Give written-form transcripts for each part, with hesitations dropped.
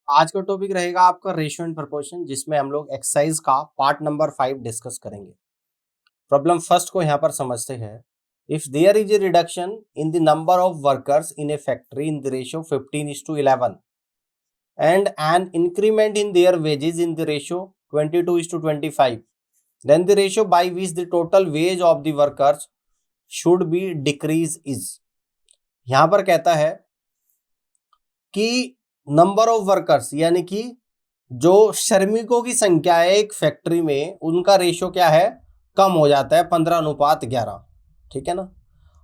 आज का टॉपिक रहेगा आपका रेशियो एंड प्रोपोर्शन, जिसमें हम लोग एक्सरसाइज का पार्ट नंबर 5 डिस्कस करेंगे। प्रॉब्लम फर्स्ट को यहाँ पर समझते हैं। If there is a reduction in the number of workers in a factory in the ratio 15:11 and an increment in their wages in the ratio 22:25, then the ratio by which the total wage of the workers should be decrease is। यहाँ पर कहता है कि number of workers यानी कि जो श्रमिकों की संख्या है एक फैक्ट्री में, उनका रेशियो क्या है, कम हो जाता है 15:11, ठीक है ना।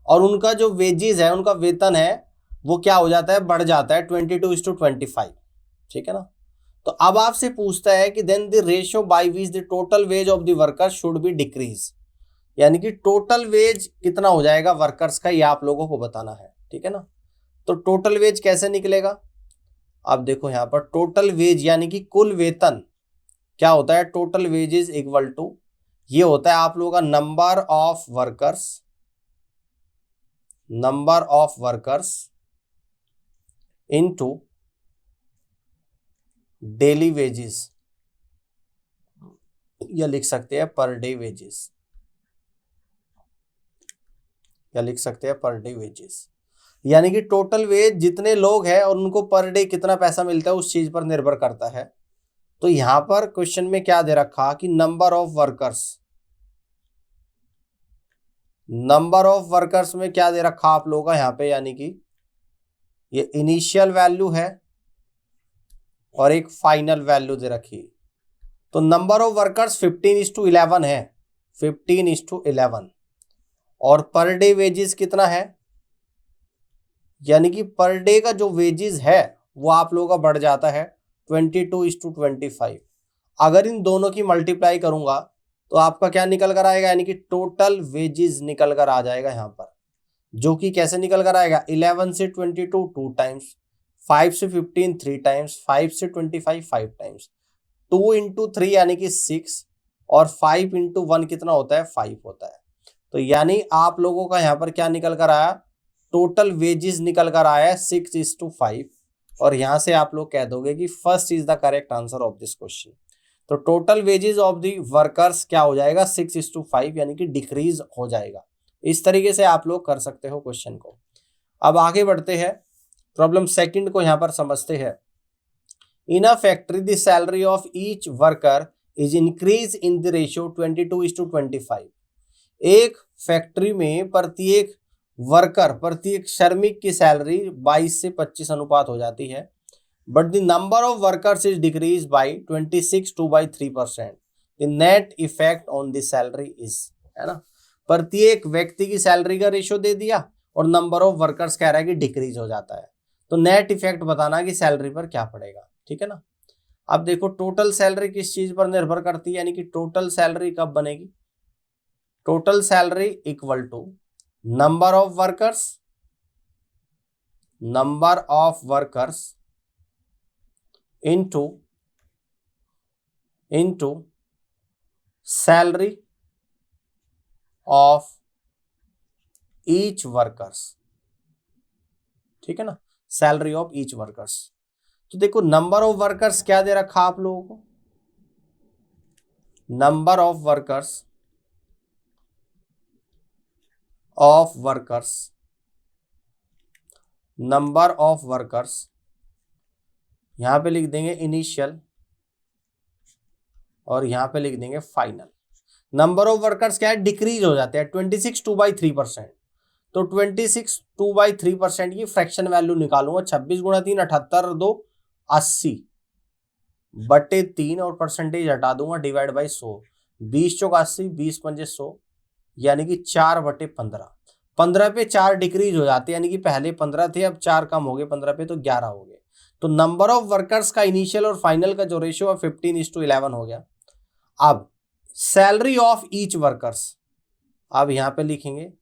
और उनका जो वेजेस है, उनका वेतन है, वो क्या हो जाता है, बढ़ जाता है 22:25, ठीक है ना। तो अब आपसे पूछता है कि then the ratio by which the total wage of the workers should be decrease, यानी कि टोटल वेज कितना हो जाएगा वर्कर्स का, ये आप लोगों को बताना है, ठीक है ना। तो टोटल वेज कैसे निकलेगा, अब देखो यहाँ पर टोटल वेज यानी कि कुल वेतन क्या होता है, टोटल वेजेस इक्वल टू, ये होता है आप लोगों का number of workers into daily wages, या लिख सकते हैं पर डे वेजेस, यानी कि टोटल वेज जितने लोग हैं और उनको पर डे कितना पैसा मिलता है उस चीज पर निर्भर करता है। तो यहां पर क्वेश्चन में क्या दे रखा कि नंबर ऑफ वर्कर्स में क्या दे रखा आप लोगों का यहाँ पे, यानी कि ये इनिशियल वैल्यू है और एक फाइनल वैल्यू दे रखी। तो नंबर ऑफ वर्कर्स 15:11 है, 15:11, और पर डे वेजेस कितना है, यानी कि पर डे का जो वेजेस है वो आप लोगों का बढ़ जाता है 22:25। अगर इन दोनों की मल्टीप्लाई करूंगा तो आपका क्या निकल कर आएगा, यानी कि टोटल वेजेस निकल कर आ जाएगा यहाँ पर, जो कि कैसे निकल कर आएगा, 11 से 22 2 टाइम्स, 5 से 15 3 टाइम्स, 5 से 25 5 टाइम्स, 2 इंटू 3 यानी कि 6, और 5 इंटू 1 कितना होता है, 5 होता है। तो यानी आप लोगों का यहाँ पर क्या निकल कर आया, टोटल वेजेस निकल कर आया है 6:5, और यहां से आप लोग कह दोगे कि first is the correct answer of this question. तो total wages of the workers क्या हो जाएगा, 6:5, यानी कि डिक्रीज हो जाएगा। इस तरीके से आप लोग कर सकते हो क्वेश्चन को। अब आगे बढ़ते हैं, प्रॉब्लम सेकंड को यहां पर समझते हैं। In a factory the salary of each worker is increase in the ratio 22:25। एक फैक्ट्री में प्रत्येक श्रमिक की सैलरी 22 से 25 अनुपात हो जाती है, but the number of workers is decrease by 26/3%। The net effect on the salary is, है ना। प्रत्येक व्यक्ति की सैलरी का रेशियो दे दिया और नंबर ऑफ वर्कर्स कह रहा है कि डिक्रीज हो जाता है, तो नेट इफेक्ट बताना कि सैलरी पर क्या पड़ेगा, ठीक है ना। अब देखो टोटल सैलरी किस चीज पर निर्भर करती है, यानी कि टोटल सैलरी कब बनेगी, total salary equal to number of workers into salary of each workers, ठीक है ना, सैलरी ऑफ ईच वर्कर्स। तो देखो नंबर ऑफ वर्कर्स क्या दे रखा आप लोगों को, नंबर ऑफ वर्कर्स यहां पे लिख देंगे इनिशियल और यहां पे लिख देंगे फाइनल। नंबर ऑफ वर्कर्स क्या है, डिक्रीज हो जाते हैं 26/2/3%। तो 26/2/3% की फ्रैक्शन वैल्यू निकालूंगा, 26 × 3 78 2 80 बटे 3, और परसेंटेज हटा दूंगा, डिवाइड बाई 100, 20 चौक 80, 20 पंजे 100, यानी कि 4/15। 15 पे 4 डिक्रीज हो जाते हैं, यानी कि पहले 15 थे, अब 4 कम हो गए 15 पे, तो 11 हो गए। तो नंबर ऑफ वर्कर्स का इनिशियल और फाइनल का जो रेशियो है 15:11 हो गया। अब सैलरी ऑफ ईच वर्कर्स, अब यहां पे लिखेंगे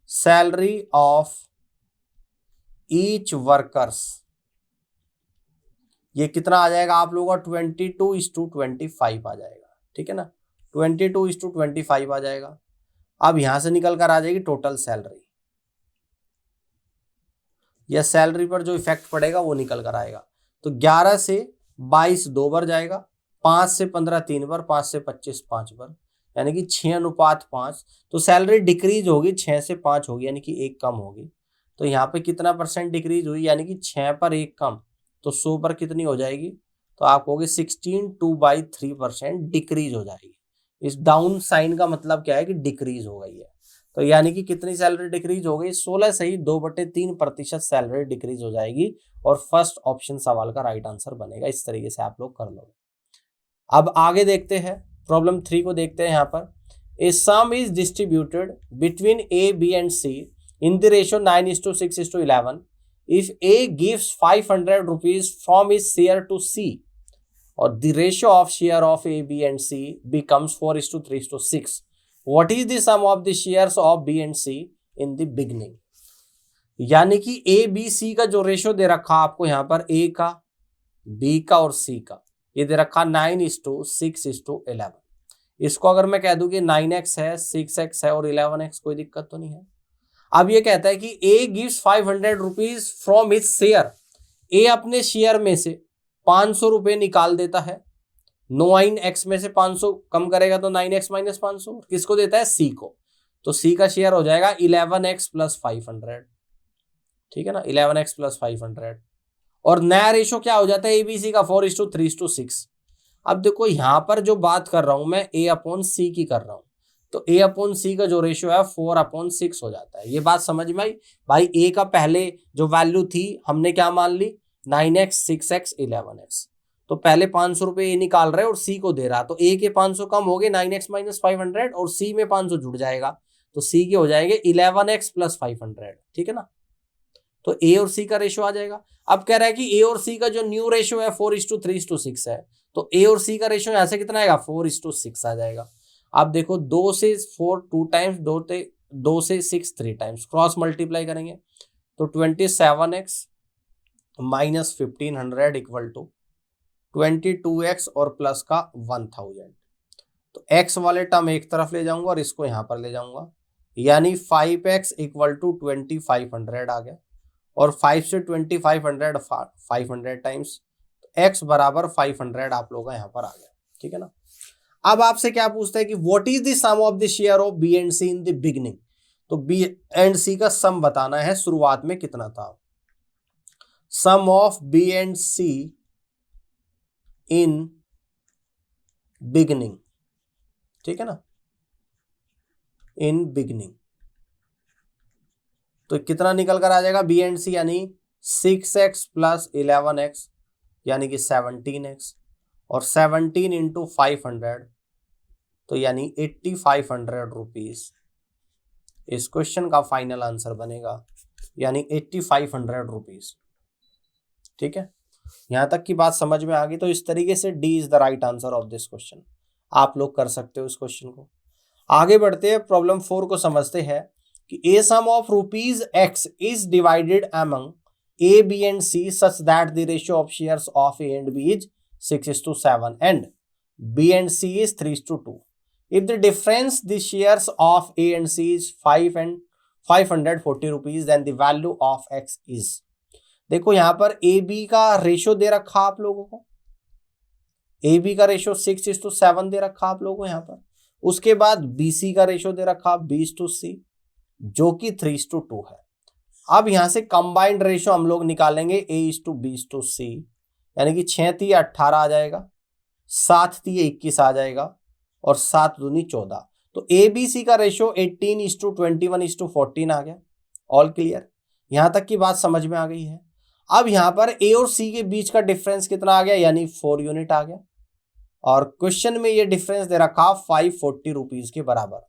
सैलरी ऑफ ईच वर्कर्स, ये कितना आ जाएगा आप लोगों का, 22:25 आ जाएगा, ठीक है ना, 22:25 आ जाएगा। अब यहां से निकल कर आ जाएगी टोटल सैलरी, या सैलरी पर जो इफेक्ट पड़ेगा वो निकल कर आएगा। तो 11 से 22 2 बार जाएगा, 5 से 15 3 बार, 5 से 25 5 बार, यानी कि 6:5। तो सैलरी डिक्रीज होगी, 6 से 5 होगी, यानी कि 1 कम होगी। तो यहाँ पे कितना परसेंट डिक्रीज हुई, यानी कि 6 पर 1 कम, तो 100 पर कितनी हो जाएगी, तो आप कहोगे 16/3% डिक्रीज हो जाएगी। इस डाउन साइन का मतलब क्या है कि डिक्रीज हो गई है। तो यानी कि कितनी सैलरी डिक्रीज हो गई, 16 से ही 2/3% सैलरी डिक्रीज हो जाएगी, और फर्स्ट ऑप्शन सवाल का राइट आंसर बनेगा। इस तरीके से आप लोग कर लोगे। अब आगे देखते हैं, प्रॉब्लम 3 को देखते हैं। यहाँ पर a sum is distributed between A B and C in the ratio 9:6:11 if A gives 500 rupees from his share to C, or the ratio of share of A, B and C becomes 4:3:6, what is the sum of the shares of B and C in the beginning? यानी कि A, B, C का जो ratio दे रखा आपको यहाँ पर A का, B का और C का, ये दे रखा 9:6:11। इसको अगर मैं कह दूं कि 9x है, 6x है और 11x, कोई दिक्कत तो नहीं है। अब ये कहता है कि A gives 500 rupees from his share, A अपने शेयर में से 500 रुपए निकाल देता है। 9x में से 500 कम करेगा तो 9x माइनस 500, किसको देता है, C को। तो C का शेयर हो जाएगा 11x प्लस 500, ठीक है ना, 11x प्लस 500। और नया रेशो क्या हो जाता है ABC का, 4:3:6। अब देखो यहां पर जो बात कर रहा हूं मैं A/C की कर रहा हूं, तो A/C का जो रेशियो है 4/6 हो जाता है। ये बात समझ में आई भाई। A का पहले जो वैल्यू थी हमने क्या मान ली, 9x 6x 11x। तो पहले 500 रुपए A निकाल रहे और C को दे रहा, तो A के 500 कम हो गए 9x माइनस 500 और C में 500 जुड़ जाएगा, तो C के हो जाएंगे 11x प्लस 500, ठीक है ना। तो A और C का रेशियो आ जाएगा। अब कह रहा है कि A और C का जो न्यू रेशियो है 4:3:6 है, तो A और C का रेशियो यहां से कितना आएगा, 4:6 आ जाएगा। आप देखो 2 से 4 2 टाइम्स, 2 से 6 3 टाइम्स, क्रॉस मल्टीप्लाई करेंगे तो 27x minus 1500 equal to 22x और प्लस का 1000। तो x वाले टर्म एक तरफ ले जाऊंगा और इसको यहां पर ले जाऊंगा, यानी 5x इक्वल टू 2500 आ गया। और 5 से 2500 500 टाइम्स, x बराबर 500 आप लोगों का यहां पर आ गया, ठीक है ना। अब आपसे क्या पूछता है कि what is the sum of the share of B and C in the beginning. तो बी एंड सी का सम बताना है, शुरुआत में कितना था। Sum of B and C in beginning, ठीक है ना, इन बिगिनिंग। तो कितना निकल कर आ जाएगा बी एंड सी, यानी 6x प्लस 11x यानी कि 17x, और 17 इंटू 500 तो यानी 8500 रुपीज इस क्वेश्चन का फाइनल आंसर बनेगा, यानी 8500 रुपीज, ठीक है। यहां तक की बात समझ में आ गई। तो इस तरीके से D is the right answer of this question. आप लोग कर सकते हो इस क्वेश्चन को। आगे बढ़ते हैं, प्रॉब्लम 4 को समझते हैं कि a sum of rupees x is divided among A, B and C such that the ratio of shares of A and B is 6:7 and B and C is 3:2. If the difference the shares of A and C is 540 rupees, then the value of X is। देखो यहाँ पर A B का ratio दे रखा आप लोगों को, A B का ratio 6:7 दे रखा आप लोगों को यहाँ पर। उसके बाद B C का रेशियो दे रखा 20:C जो कि 3:2 है। अब यहां से कंबाइंड रेशियो हम लोग निकालेंगे A:B:C, यानी कि 6 × 18 आ जाएगा, 7 × 21 आ जाएगा और 7 दूनी 14। तो ABC का रेशियो 18:21:14 आ गया। ऑल क्लियर, यहां तक की बात समझ में आ गई है। अब यहां पर A और C के बीच का डिफरेंस कितना आ गया, यानी 4 यूनिट आ गया, और क्वेश्चन में ये डिफरेंस दे रखा 540 रुपीज के बराबर,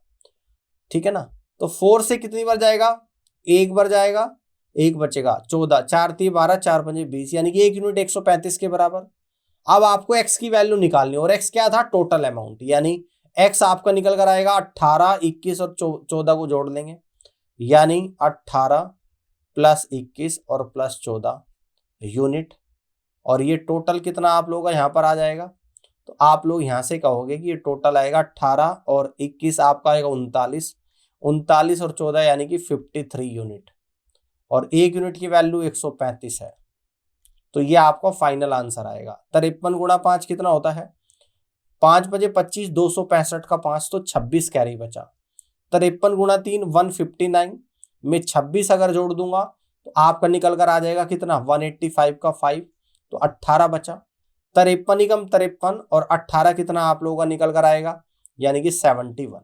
ठीक है ना। तो 4 से कितनी बार जाएगा, एक बार जाएगा, एक बचेगा 14, 4 × 12 4 × 5 20, यानी कि 1 यूनिट 135 के बराबर। अब आपको x की वैल्यू निकालनी, और x क्या था, टोटल अमाउंट, यानी x आपका निकल कर आएगा 18 21 और 14 को जोड़ लेंगे, यानी 18 प्लस 21 और प्लस 14 यूनिट, और ये टोटल कितना आप लोगों का यहाँ पर आ जाएगा। तो आप लोग यहाँ से कहोगे कि ये टोटल आएगा 18 और 21 आपका आएगा 39, 39 और 14 यानी कि 53 यूनिट, और 1 यूनिट की वैल्यू 135 है। तो ये आपका फाइनल आंसर आएगा। 53 गुणा 5 कितना होता है? 5 बजे 25, 265 का 5 तो 26 कैरी बचा। 53 गुणा 3 159 में 26 अगर जोड़ दूंगा तो आपका निकल कर आ जाएगा कितना? 185 का 5 तो 18 बचा। 53 एकम 53 और 18 कितना आप लोगों का निकल कर आएगा? यानी कि 71।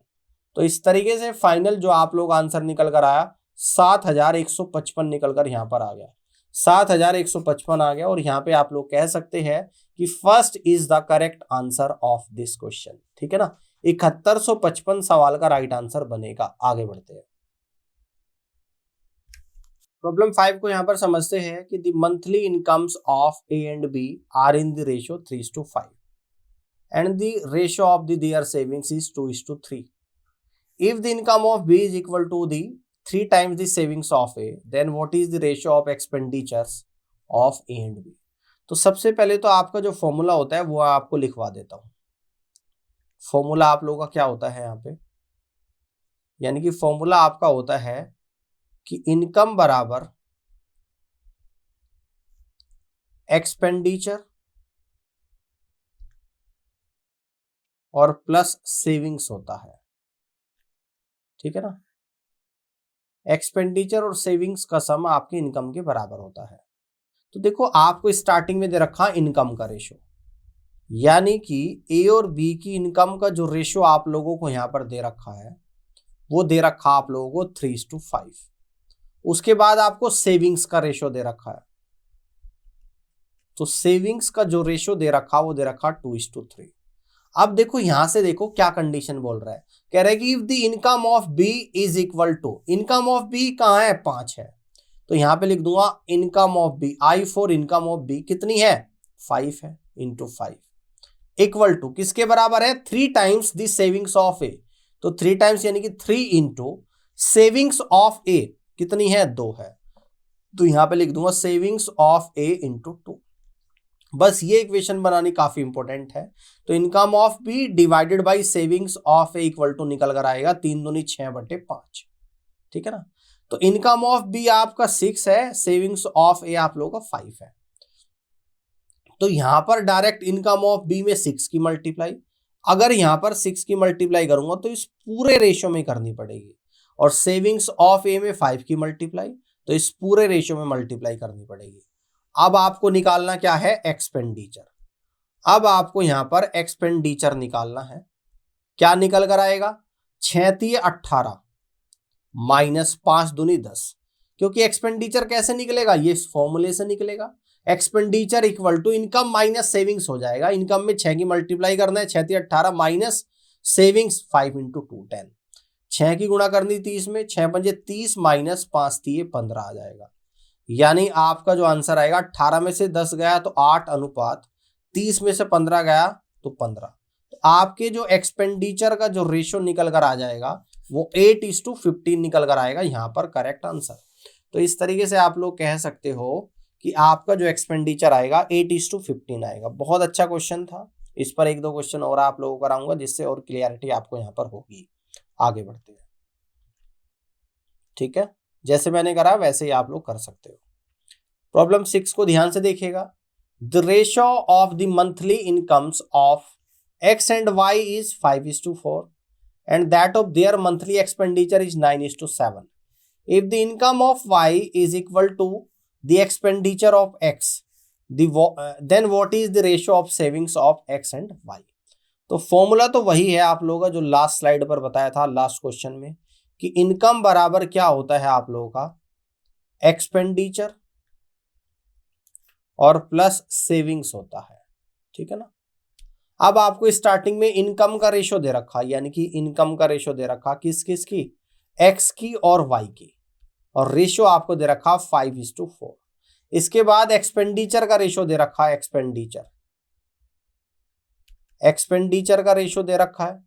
तो इस तरीके से फाइनल जो आप लोग आंसर निकल कर आया 7155 निकल कर यहाँ पर आ गया। 7155 आ गया और यहाँ पे आप लोग कह सकते हैं कि first is the correct answer of this question. ठीक है ना, 7155 सवाल का राइट आंसर बनेगा। आगे बढ़ते हैं। प्रॉब्लम 5 को यहां पर समझते हैं कि the monthly incomes of A and B are in the ratio 3:5 and the ratio of their savings is 2:3। If the income of B is equal to the 3 times the savings of A, then what is the ratio of expenditures of A and B. तो सबसे पहले तो आपका जो formula होता है वो आपको लिखवा देता हूं। फॉर्मूला आप लोगों का क्या होता है यहाँ पे? यानी कि फॉर्मूला आपका होता है कि इनकम बराबर एक्सपेंडिचर और प्लस सेविंग्स होता है। ठीक है ना, एक्सपेंडिचर और सेविंग्स का सम आपकी इनकम के बराबर होता है। तो देखो आपको स्टार्टिंग में दे रखा इनकम का रेशो, यानी कि ए और बी की इनकम का जो रेशो आप लोगों को यहां पर दे रखा है वो दे रखा आप लोगों को 3:5। उसके बाद आपको सेविंग्स का रेशो दे रखा है, तो सेविंग्स का जो रेशो दे रखा वो दे रखा 2:3। अब देखो यहां से देखो क्या कंडीशन बोल रहा है, कह रहा है कि if the income of B is equal to, income of B कहां है? 5 है, तो यहां पे लिख दूंगा income of B, I for income of B कितनी है? 5 है, इंटू 5 इक्वल टू किसके बराबर है? 3 times द सेविंग्स ऑफ ए। तो 3 times यानी कि 3 इंटू सेविंग्स ऑफ ए कितनी है? 2 है, तो यहां पे लिख दूंगा सेविंग्स ऑफ ए इंटू 2। बस ये इक्वेशन बनानी काफी इंपॉर्टेंट है। तो income of B divided by savings of A equal to निकल कर आएगा 3 दूनी 6/5। ठीक है ना, तो इनकम ऑफ बी आपका 6 है, सेविंग्स ऑफ ए आप लोगों का 5 है। तो यहां पर डायरेक्ट इनकम ऑफ बी में 6 की मल्टीप्लाई, अगर यहां पर 6 की मल्टीप्लाई करूंगा तो इस पूरे रेशियो में करनी पड़ेगी, और सेविंग्स ऑफ ए में 5 की मल्टीप्लाई, तो इस पूरे रेशियो में मल्टीप्लाई करनी पड़ेगी। अब आपको निकालना क्या है? एक्सपेंडिचर। अब आपको यहां पर एक्सपेंडिचर निकालना है। क्या निकल कर आएगा? 6 18 माइनस 5 दूनी 10, क्योंकि एक्सपेंडिचर कैसे निकलेगा? ये फॉर्मूले से निकलेगा। Expenditure equal to income minus savings हो जाएगा। इनकम में 6 की मल्टीप्लाई करना है, 6 18 माइनस सेविंग्स 5 इंटू 2 10, 6 की गुणा करनी 30 में, 6 पंजे 30 माइनस 5 3 15 आ जाएगा। यानी आपका जो आंसर आएगा 18 में से 10 गया तो 8 अनुपात, 30 में से 15 गया तो 15। तो आपके जो एक्सपेंडिचर का जो रेशियो निकल कर आ जाएगा वो 8:15 निकल कर आएगा यहाँ पर करेक्ट आंसर। तो इस तरीके से आप लोग कह सकते हो कि आपका जो एक्सपेंडिचर आएगा 8:15 आएगा। बहुत अच्छा क्वेश्चन था, इस पर 1-2 क्वेश्चन और आप लोगों को कराऊंगा जिससे और क्लियरिटी आपको यहाँ पर होगी। आगे बढ़ते हैं। ठीक है, जैसे मैंने करा वैसे ही आप लोग कर सकते हो। प्रॉब्लम 6 को ध्यान से देखिएगा। The ratio of the monthly incomes of X and Y is 5:4 and that of their monthly expenditure is 9:7. If the income of y is equal to the expenditure of x, then what is the ratio of savings of x and y? तो formula तो वही है आप लोगों का जो last slide पर बताया था लास्ट क्वेश्चन में, कि इनकम बराबर क्या होता है आप लोगों का? एक्सपेंडिचर और प्लस सेविंग्स होता है। ठीक है ना, अब आपको स्टार्टिंग में इनकम का रेशो दे रखा, यानी कि इनकम का रेशो दे रखा किस किस की? एक्स की और वाई की, और रेशो आपको दे रखा 5:4। इसके बाद एक्सपेंडिचर का रेशो दे रखा, एक्सपेंडिचर का रेशो दे रखा है,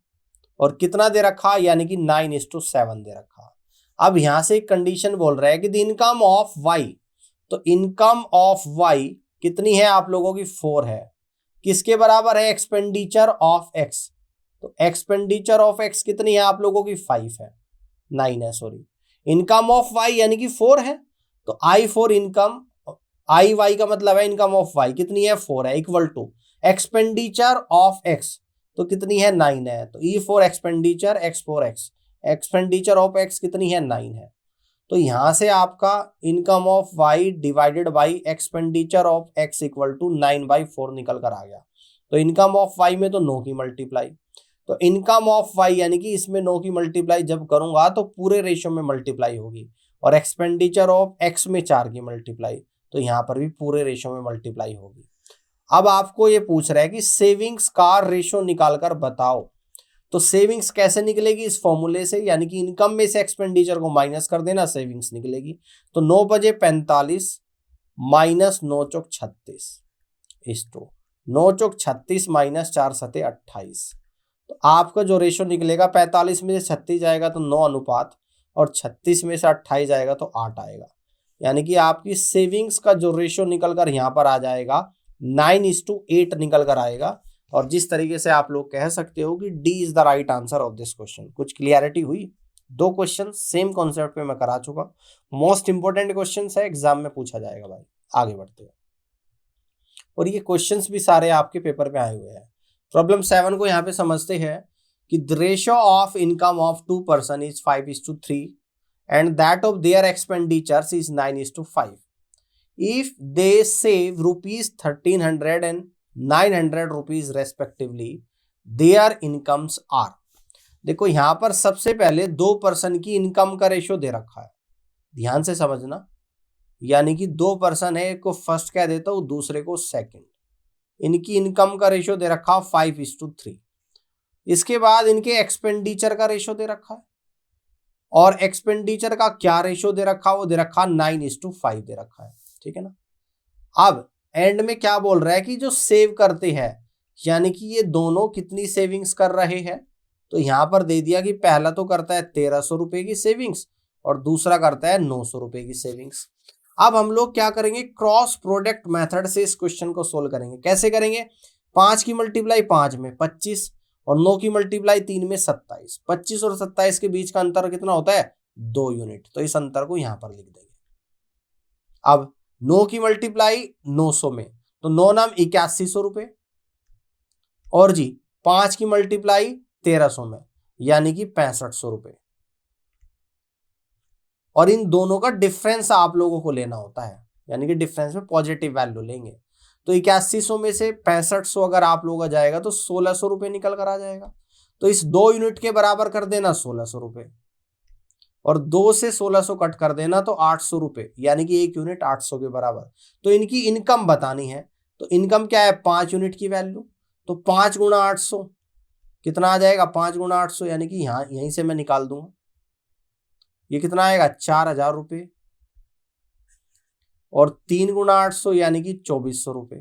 और कितना दे रखा? यानी कि 9:7 दे रखा। अब यहां से एक कंडीशन बोल रहा है कि द इनकम ऑफ वाई, तो इनकम ऑफ वाई कितनी है आप लोगों की? 4 है। किसके बराबर है? एक्सपेंडिचर ऑफ एक्स, तो एक्सपेंडिचर ऑफ एक्स कितनी है आप लोगों की? 5 है, 9 है सॉरी। इनकम ऑफ वाई यानी कि 4 है, तो आई फॉर इनकम, आई वाई का मतलब है इनकम ऑफ वाई कितनी है 4 है, equal to expenditure of X तो कितनी है 9 है, तो E for expenditure X for X, expenditure of X कितनी है 9 है। तो यहां से आपका income of Y divided by expenditure of X equal to 9/4 निकल कर आ गया। तो इनकम ऑफ वाई में तो 9 की मल्टीप्लाई, तो इनकम ऑफ वाई यानी कि इसमें 9 की मल्टीप्लाई जब करूंगा तो पूरे रेशियो में मल्टीप्लाई होगी, और एक्सपेंडिचर ऑफ एक्स में 4 की मल्टीप्लाई, तो यहां पर भी पूरे रेशियो में मल्टीप्लाई होगी। अब आपको ये पूछ रहा है कि सेविंग्स का रेशियो निकाल कर बताओ, तो सेविंग्स कैसे निकलेगी इस फॉर्मूले से, यानी कि इनकम में से एक्सपेंडिचर को माइनस कर देना, सेविंग्स निकलेगी। तो 9 बजे 45 माइनस 9 चौक 36 इस टू 9 चौक 36 माइनस 4 सते 28, तो आपका जो रेशियो निकलेगा 45 में से 36 जाएगा तो 9 अनुपात, और 36 में से 28 जाएगा तो 8 आएगा, यानी कि आपकी सेविंग्स का जो रेशियो निकल कर यहां पर आ जाएगा 9:8 निकल कर आएगा। और जिस तरीके से आप लोग कह सकते हो कि D is the right answer of this question. कुछ क्लियरिटी हुई? 2 क्वेश्चन सेम कॉन्सेप्ट पे मैं करा चुका, मोस्ट इंपोर्टेंट क्वेश्चन है, एग्जाम में पूछा जाएगा भाई। आगे बढ़ते हैं, और ये क्वेश्चंस भी सारे आपके पेपर पे आए हुए हैं। प्रॉब्लम 7 को यहाँ पे समझते हैं कि the ratio of income of 2 person is 5:3 and that of their expenditures is 9:5। If they save ₹1300 and 900 rupees respectively, their incomes are. देखो यहां पर सबसे पहले 2 पर्सन की इनकम का रेशियो दे रखा है, ध्यान से समझना, यानी कि 2 पर्सन है, एक को फर्स्ट कह देता हूं दूसरे को सेकंड। इनकी इनकम का रेशियो दे रखा 5:3। इसके बाद इनके एक्सपेंडिचर का रेशियो दे रखा है, और एक्सपेंडिचर का क्या रेशियो दे रखा, वो दे रखा 9:5 दे रखा है, ठीक है ना। अब एंड में क्या बोल रहा है कि जो सेव करते हैं, यानी कि ये दोनों कितनी सेविंग्स कर रहे हैं, तो यहां पर दे दिया कि पहला तो करता है 1300 रुपए की सेविंग्स और दूसरा करता है 900 रुपए की सेविंग्स। अब हम लोग क्या करेंगे, क्रॉस प्रोडक्ट मेथड से इस क्वेश्चन को सोल्व करेंगे। कैसे करेंगे, 5 की मल्टीप्लाई 5 में 25 और 9 की मल्टीप्लाई 3 में 27। 25 और 27 के बीच का अंतर कितना होता है, 2 यूनिट, तो इस अंतर को यहां पर लिख देंगे। अब 9 की मल्टीप्लाई 900 में, तो 9 नाम 8100 रुपए, और जी 5 की मल्टीप्लाई 1300 में, यानी कि 6500 रुपए, और इन दोनों का डिफरेंस आप लोगों को लेना होता है, यानी कि डिफरेंस में पॉजिटिव वैल्यू लेंगे। तो 8100 में से 6500 अगर आप लोगों का जाएगा तो 1600 रुपए निकल कर आ जाएगा। तो इस 2 यूनिट के बराबर कर देना 1600 रुपए, और 2 से 1600 कट कर देना तो 800 रुपए, यानी कि 1 यूनिट 800 के बराबर। तो इनकी इनकम बतानी है, तो इनकम क्या है 5 यूनिट की वैल्यू, तो 5 गुणा 800 कितना आ जाएगा, 5 गुणा 800 यानी कि यहाँ यहीं से मैं निकाल दूंगा, ये कितना आएगा 4000 रुपये, और 3 गुणा 800 यानी कि 2400 रुपये।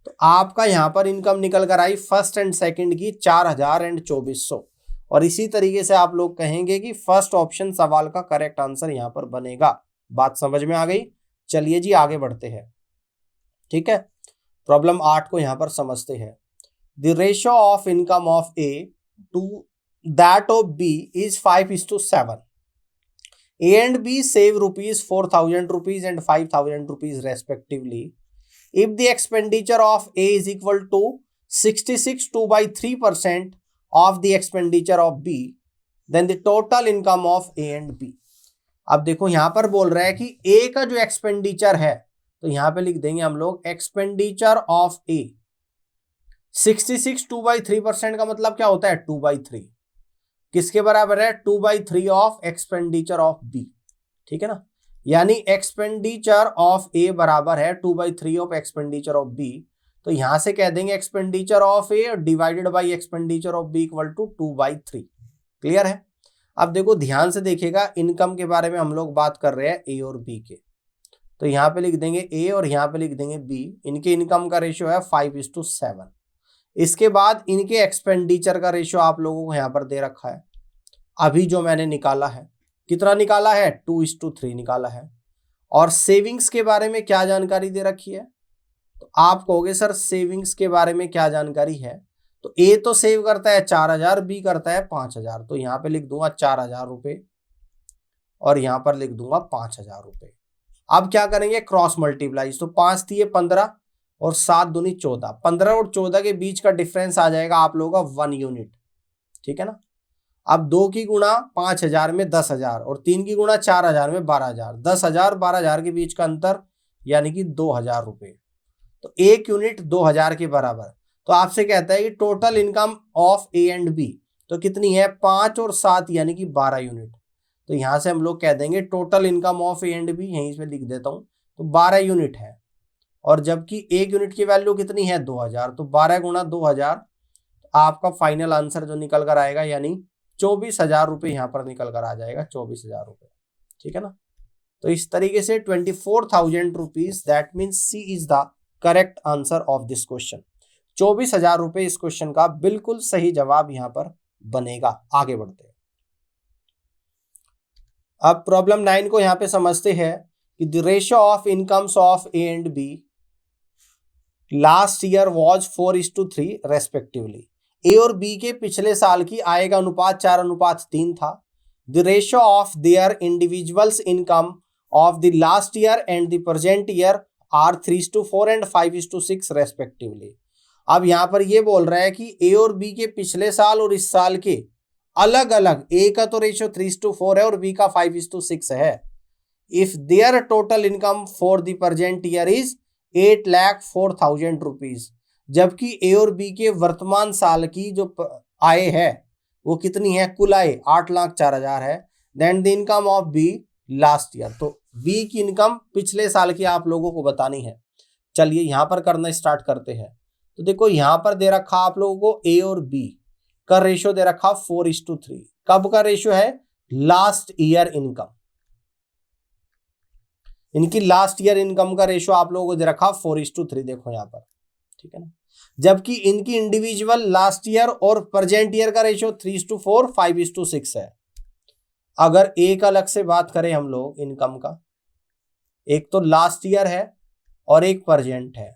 तो आपका यहाँ पर इनकम निकल कर आई फर्स्ट एंड सेकंड की 4000 एंड 2400, और इसी तरीके से आप लोग कहेंगे कि फर्स्ट ऑप्शन सवाल का करेक्ट आंसर यहां पर बनेगा। बात समझ में आ गई? चलिए जी आगे बढ़ते हैं, ठीक है। प्रॉब्लम 8 को यहां पर समझते हैं। The ratio of income of A to that of B is 5:7। A and B save ₹4,000 and 5,000 rupees respectively. If the expenditure of A is equal to 66 2/3% of the expenditure of B, then the total income of A and B। अब देखो यहां पर बोल रहा है कि A का जो एक्सपेंडिचर है, तो यहां पे लिख देंगे हम लोग एक्सपेंडिचर ऑफ A 66 2/3% का मतलब क्या होता है 2/3, किसके बराबर है 2/3 ऑफ एक्सपेंडिचर ऑफ B, ठीक है ना। यानी एक्सपेंडिचर ऑफ A बराबर है 2/3 ऑफ एक्सपेंडिचर ऑफ B, तो यहां से कह देंगे expenditure of A divided by expenditure of B equal to 2/3। Clear है? अब देखो ध्यान से देखिएगा, इनकम के बारे में हम लोग बात कर रहे हैं ए और बी के, तो यहां पे लिख देंगे ए और यहां पे लिख देंगे बी। इनके इनकम का रेशियो है 5:7। इसके बाद इनके एक्सपेंडिचर का रेशियो आप लोगों को यहां पर दे रखा है, अभी जो मैंने निकाला है, कितना निकाला है 2:3 निकाला है। और सेविंग्स के बारे में क्या जानकारी दे रखी है, तो आप कहोगे सर सेविंग्स के बारे में क्या जानकारी है, तो ए तो सेव करता है 4000, बी करता है 5000, तो यहां पे लिख दूंगा 4000 रुपए और यहां पर लिख दूंगा 5000 रुपए। अब क्या करेंगे, क्रॉस मल्टीप्लाई। तो 5 3 15 और 7 दूनी 14, 15 और 14 के बीच का डिफरेंस आ जाएगा आप लोगों का 1 यूनिट, ठीक है ना। अब 2 की गुणा 5000 में 10,000 और 3 की गुणा 4000 में 12,000, 10,000 12,000 के बीच का अंतर यानी कि 2,000 रुपए। तो 1 यूनिट 2,000 के बराबर। तो आपसे कहता है कि total income of A and B तो कितनी है, 5 और 7 यानी कि 12 यूनिट। तो यहां से हम लोग कह देंगे total income of A and B, यहीं पे लिख देता हूं, तो 12 यूनिट है। और जबकि 1 यूनिट की वैल्यू कितनी है, 2,000, तो 12 गुणा 2,000, आपका फाइनल आंसर जो निकल कर आएगा यानी 24,000 रुपए यहां पर निकल कर आ जाएगा, 24,000 रुपए, ठीक है ना। तो इस तरीके से 24,000 rupees, that means C is the correct answer of this question. 24,000 रुपए इस क्वेश्चन का बिल्कुल सही जवाब यहां पर बनेगा। आगे बढ़ते हैं। अब प्रॉब्लम 9 को यहां पे समझते हैं कि the ratio of incomes of A and B last year was 4:3 respectively. A और बी के पिछले साल की आय का अनुपात 4:3 था। The ratio of their individuals income of the last year and the present year are 3:4 and 5:6 respectively. अब यहां पर ये बोल रहा है कि ए और बी के पिछले साल और इस साल के अलग अलग, ए का तो रेशियो 3:4 है और बी का 5:6 है। If their total income for the present year is 8,04,000 rupees, जबकि ए और बी के वर्तमान साल की जो आय है वो कितनी है, कुल आय 8,04,000 है। Then the income of B last year, तो बी की इनकम पिछले साल की आप लोगों को बतानी है। चलिए यहां पर करना स्टार्ट करते हैं। तो देखो यहां पर दे रखा आप लोगों को ए और बी का रेशियो दे रखा 4:3। कब का रेशियो है, लास्ट ईयर इनकम, इनकी लास्ट ईयर इनकम का रेशियो आप लोगों को दे रखा 4:3, देखो यहां पर, ठीक है ना। जबकि इनकी इंडिविजुअल लास्ट ईयर और प्रेजेंट ईयर का रेशियो 3:4 5:6 है। अगर एक अलग से बात करें हम लोग इनकम का, एक तो लास्ट ईयर है और एक प्रेजेंट है।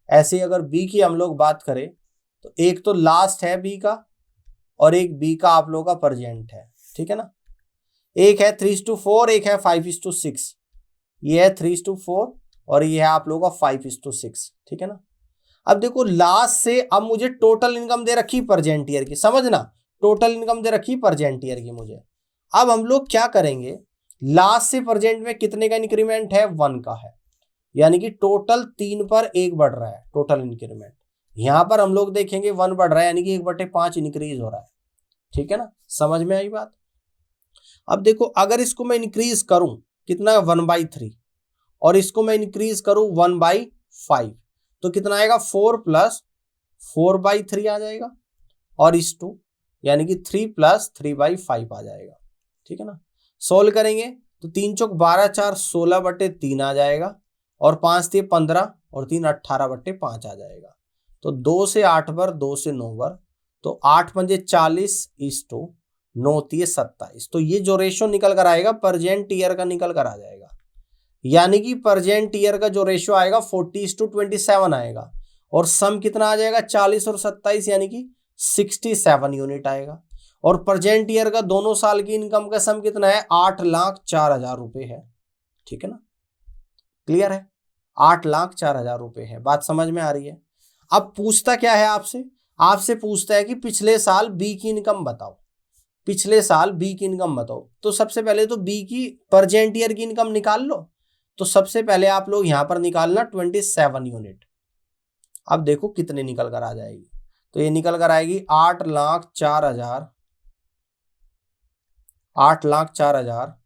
ऐसे अगर बी की हम लोग बात करें तो एक तो लास्ट है बी का और एक बी का आप लोगों का प्रेजेंट है, ठीक है ना। एक है 3:4, एक है 5:6, ये है 3:4 और ये है आप लोगों का 5:6, ठीक है ना। अब देखो लास्ट से अब मुझे टोटल इनकम दे रखी प्रेजेंट ईयर की, समझना, टोटल इनकम दे रखी प्रेजेंट ईयर की मुझे। अब हम लोग क्या करेंगे, लास्ट से प्रेजेंट में कितने का इंक्रीमेंट है, 1 का है, यानी कि टोटल 3 पर 1 बढ़ रहा है टोटल इंक्रीमेंट। यहां पर हम लोग देखेंगे 1 बढ़ रहा है यानी कि 1/5 इंक्रीज हो रहा है, ठीक है ना। समझ में आई बात। अब देखो अगर इसको मैं इंक्रीज करूं कितना, 1/3, और इसको मैं इंक्रीज करूं 1/5, तो कितना आएगा, 4 + 4/3 आ जाएगा, और इस 2 यानी कि 3 + 3/5 आ जाएगा, ठीक है ना। सोल्व करेंगे तो 3 चौक 12 4 16/3 आ जाएगा, और 5 3 15 और 3 18/5 आ जाएगा। तो 2 से 8 बर, 2 से 9 बर, तो 8 पंजे 40 इस 2 9 3 27। तो ये जो रेशियो निकल कर आएगा प्रेजेंट ईयर का निकल कर आ जाएगा, यानी कि प्रेजेंट ईयर का जो रेशियो आएगा 40:27 आएगा, और सम कितना आ जाएगा, 40 और 27 यानी कि 67 यूनिट आएगा। और प्रेजेंट ईयर का दोनों साल की इनकम का सम कितना है, 8,04,000 रुपए है, ठीक है ना। क्लियर है, 8,04,000 रुपए है, बात समझ में आ रही है। अब पूछता क्या है आपसे, आपसे पूछता है कि पिछले साल बी की इनकम बताओ, पिछले साल बी की इनकम बताओ। तो सबसे पहले तो बी की प्रेजेंट ईयर की इनकम निकाल लो। तो सबसे पहले आप लोग यहां पर निकालना 27 यूनिट। अब देखो कितने निकल कर आ जाएगी, तो ये निकल कर आएगी 8,04,000, 8,04,000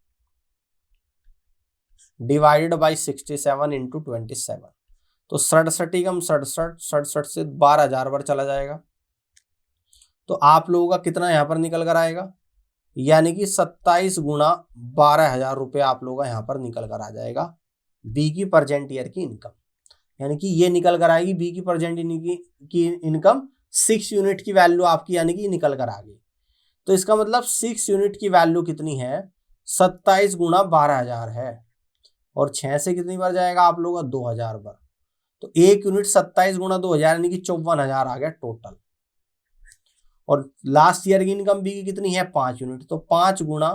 डिवाइडेड बाई 67 इंटू 27। तो 67 कम 67, 67 से 12,000 बार चला जाएगा, तो आप लोगों का कितना यहां पर निकल कर आएगा, यानी कि 27 गुणा 12,000 रुपये आप लोगों का यहां पर निकल कर आ जाएगा बी की प्रेजेंट ईयर की इनकम। यानी कि ये निकल कर आएगी बी की प्रेजेंट की इनकम 6 यूनिट की वैल्यू आपकी, यानी कि निकल कर आ गई। तो इसका मतलब 6 यूनिट की वैल्यू कितनी है, 27 गुणा 12,000 है, और 6 से कितनी बार जाएगा आप लोगों का, 2,000 बार। तो 1 यूनिट 27 गुणा 2,000 यानी कि 54,000 आ गया टोटल। और लास्ट ईयर की इनकम बी की कितनी है, 5 यूनिट, तो 5 गुणा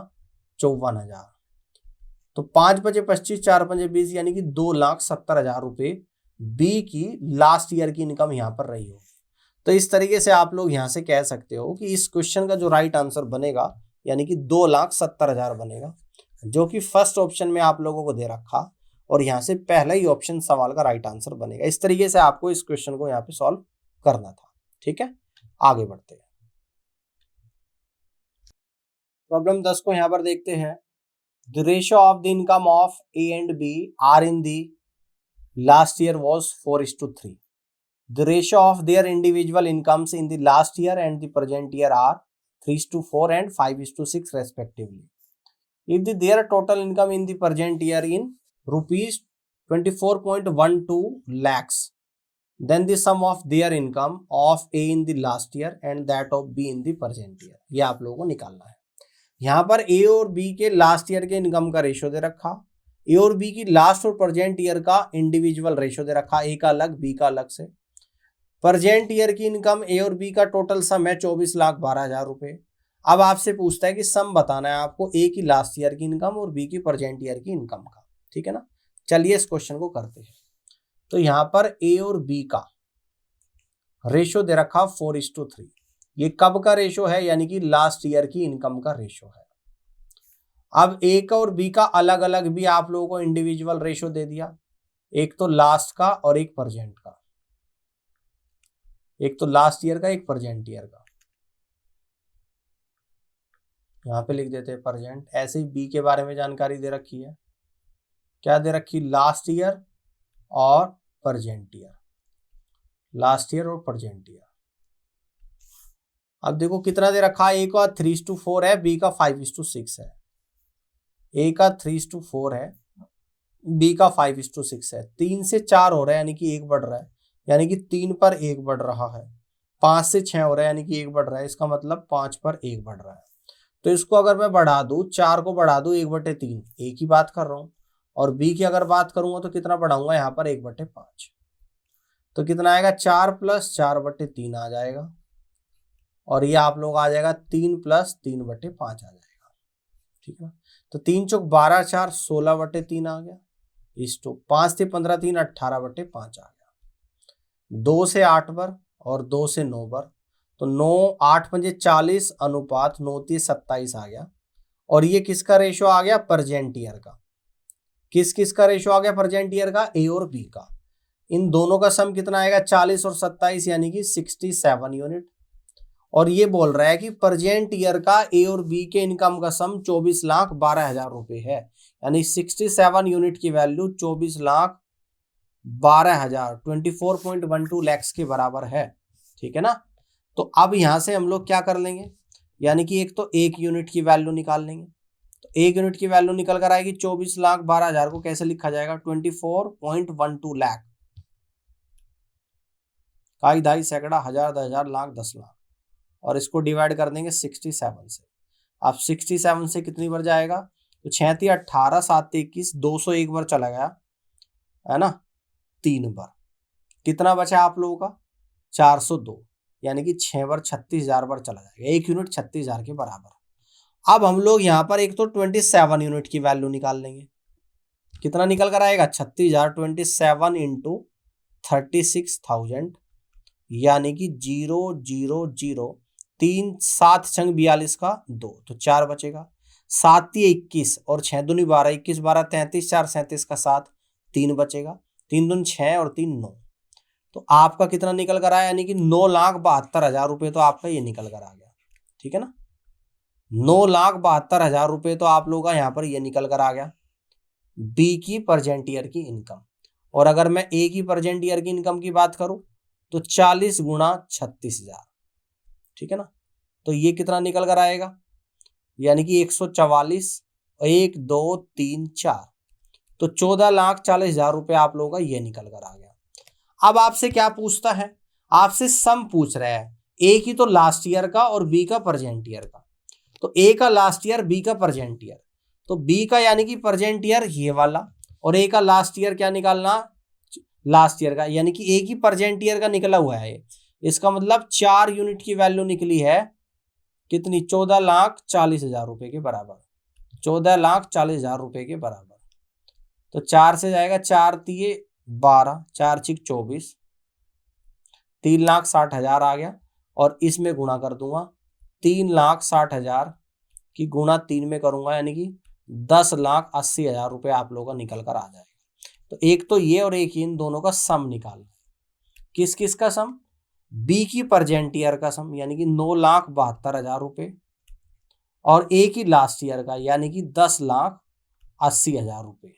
54,000, तो 5 बजे 25, 4 बजे 20, यानी कि 2,70,000 रुपए बी की लास्ट ईयर की इनकम यहाँ पर रही हो। तो इस तरीके से आप लोग यहाँ से कह सकते हो कि इस क्वेश्चन का जो राइट आंसर बनेगा यानी कि 2,70,000 बनेगा, जो कि फर्स्ट ऑप्शन में आप लोगों को दे रखा, और यहाँ से पहला ही ऑप्शन सवाल का राइट आंसर बनेगा। इस तरीके से आपको इस क्वेश्चन को यहाँ पे सॉल्व करना था। ठीक है, आगे बढ़ते हैं। प्रॉब्लम 10 को यहाँ पर देखते हैं। The ratio of the income of A and B are in the last year was 4:3. The ratio of their individual incomes in the last year and the present year are 3:4 and 5:6 respectively. If their total income in the present year in rupees 24.12 lakhs, then the sum of their income of A in the last year and that of B in the present year. ये आप लोगों को निकालना है। यहाँ पर A और B के लास्ट ईयर के इनकम का रेशियो दे रखा, A और B की लास्ट और प्रेजेंट ईयर का इंडिविजुअल रेशियो दे रखा, A का अलग B का अलग से। प्रेजेंट ईयर की इनकम ए और बी का टोटल सम है 24,12,000 रुपए। अब आपसे पूछता है कि सम बताना है आपको ए की लास्ट ईयर की इनकम और बी की प्रेजेंट ईयर की इनकम का। ठीक है ना, चलिए इस क्वेश्चन को करते हैं। तो यहाँ पर ए और बी का रेशो दे रखा 4:3। ये कब का रेशो है, यानी कि लास्ट ईयर की इनकम का रेशो है। अब ए का और बी का अलग अलग भी आप लोगों को इंडिविजुअल रेशो दे दिया, एक तो लास्ट का और एक प्रेजेंट का, एक तो लास्ट ईयर का एक प्रेजेंट ईयर का। यहां पे लिख देते हैं प्रेजेंट। ऐसे ही बी के बारे में जानकारी दे रखी है, क्या दे रखी, लास्ट ईयर और प्रेजेंट ईयर, लास्ट ईयर और प्रेजेंट ईयर। अब देखो कितना दे रखा है, ए का 3:4 है, बी का 5:6 है। ए का 3:4 है, बी का 5:6 है। 3 से 4 हो रहा है यानी कि 1 बढ़ रहा है, यानी कि 3 पर 1 बढ़ रहा है। 5 से 6 हो रहा है यानी कि 1 बढ़ रहा है, इसका मतलब 5 पर 1 बढ़ रहा है। तो इसको अगर मैं बढ़ा दूं, 4 को बढ़ा दूं 1/3, ए की बात कर रहा हूं, और बी की अगर बात करूंगा तो कितना बढ़ाऊंगा यहाँ पर 1/5, तो कितना आएगा 4 + 4/3 आ जाएगा, और ये आप लोग आ जाएगा 3 + 3/5 आ जाएगा। ठीक है, तो 3 चौक 12, 4 16/3 आ गया। इस तो 5 से 15, 3 18/5 आ गया। 2 से 8 बर और 2 से 9 बर, तो 9 8 पंजे 40 अनुपात 9 × 27 आ गया। और ये किसका रेशो आ गया, प्रेजेंट ईयर का। किस का रेशो आ गया प्रेजेंट ईयर का, ए और बी का। इन दोनों का सम कितना आएगा, 40 और 27 यानी कि 67 यूनिट। और ये बोल रहा है कि प्रेजेंट ईयर का ए और बी के इनकम का सम 24,12,000 रुपए है, यानी 67 यूनिट की वैल्यू 24,12,000 24.12 लैक्स के बराबर है। ठीक है ना, तो अब यहां से हम लोग क्या कर लेंगे, यानी कि एक तो 1 यूनिट की वैल्यू निकाल लेंगे। तो 1 यूनिट की वैल्यू निकल कर आएगी, 24,12,000 को कैसे लिखा जाएगा, 24.12 लाख, काई धाई सैकड़ा हजार 10,000 लाख 10 लाख, और इसको डिवाइड कर देंगे 67 से। अब 67 से कितनी बार जाएगा, तो 6 × 18 7 × 21 201 बार चला गया है ना, 3 बार। कितना बचा आप लोगों का, 402, यानी कि 6 बार 36,000 बार चला जाएगा। 1 यूनिट 36,000 के बराबर। अब हम लोग यहाँ पर एक तो 27 यूनिट की वैल्यू निकाल लेंगे। कितना निकल कर आएगा, 36,000 27 × 36,000, यानी कि 000 3 7 छंग 42 का 2, तो 4 बचेगा। 7 × 21 और 6 दूनी 12, 21 12 33, 4 37 का 7, 3 बचेगा। 3 दूनी 6 और 3 9, तो आपका कितना निकल कर आया, यानी कि 9,72,000 रुपए तो आपका ये निकल कर आ गया। ठीक है ना, 9,72,000 रुपए तो आप लोगों का यहाँ पर ये निकल कर आ गया बी की प्रेजेंट ईयर की इनकम। और अगर मैं ए की प्रेजेंट ईयर की इनकम की बात करूं तो 40 × 36,000। ठीक है ना, तो ये कितना निकल कर आएगा, यानी कि 144, 1 2 3 4, तो 14,40,000 रुपए आप लोगों का ये निकल कर आ गया। अब आपसे क्या पूछता है, आपसे सम पूछ रहा है, ए की तो लास्ट ईयर का और बी का प्रेजेंट ईयर का। तो ए का लास्ट ईयर, बी का प्रेजेंट ईयर, तो बी का यानी कि प्रेजेंट ईयर ये वाला, और ए का लास्ट ईयर क्या निकालना, लास्ट ईयर का, यानी कि ए की प्रेजेंट ईयर का निकला हुआ है। इसका मतलब 4 यूनिट की वैल्यू निकली है कितनी, 14,40,000 रुपए के बराबर। 14,40,000 रुपए के बराबर। तो 4 से जाएगा, 4 तिये 12, 4 छिक 24, 3,60,000 आ गया। और इसमें गुणा कर दूंगा, 3,60,000 की गुणा 3 में करूंगा, यानी कि 10,80,000 रुपए आप लोगों का निकल कर आ जाएगा। तो एक तो ये और एक इन दोनों का सम निकालना। किस किस का सम? बी की प्रेजेंट ईयर का सम यानी कि 9,72,000 रुपए, और ए की लास्ट ईयर का यानी कि 10,80,000 रुपए,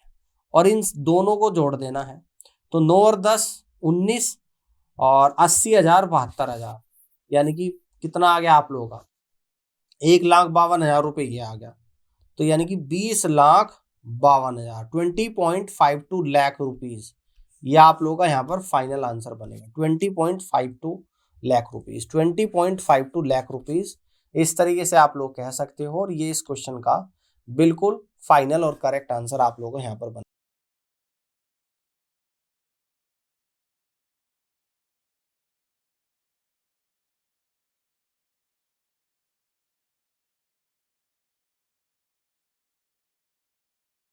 और इन दोनों को जोड़ देना है। तो 9 और 10 19, और 80,000 72,000, यानी कि कितना आ गया आप लोगों का? 1,52,000 रुपए ये आ गया। तो यानी कि 20,52,000, 20.52 लाख रुपीज, ये आप लोगों का यहाँ पर फाइनल आंसर बनेगा। 20.52 लाख रुपीज, 20.52 लाख रुपीज, इस तरीके से आप लोग कह सकते हो। और ये इस क्वेश्चन का बिल्कुल फाइनल और करेक्ट आंसर आप लोगों को यहाँ पर बनेगा।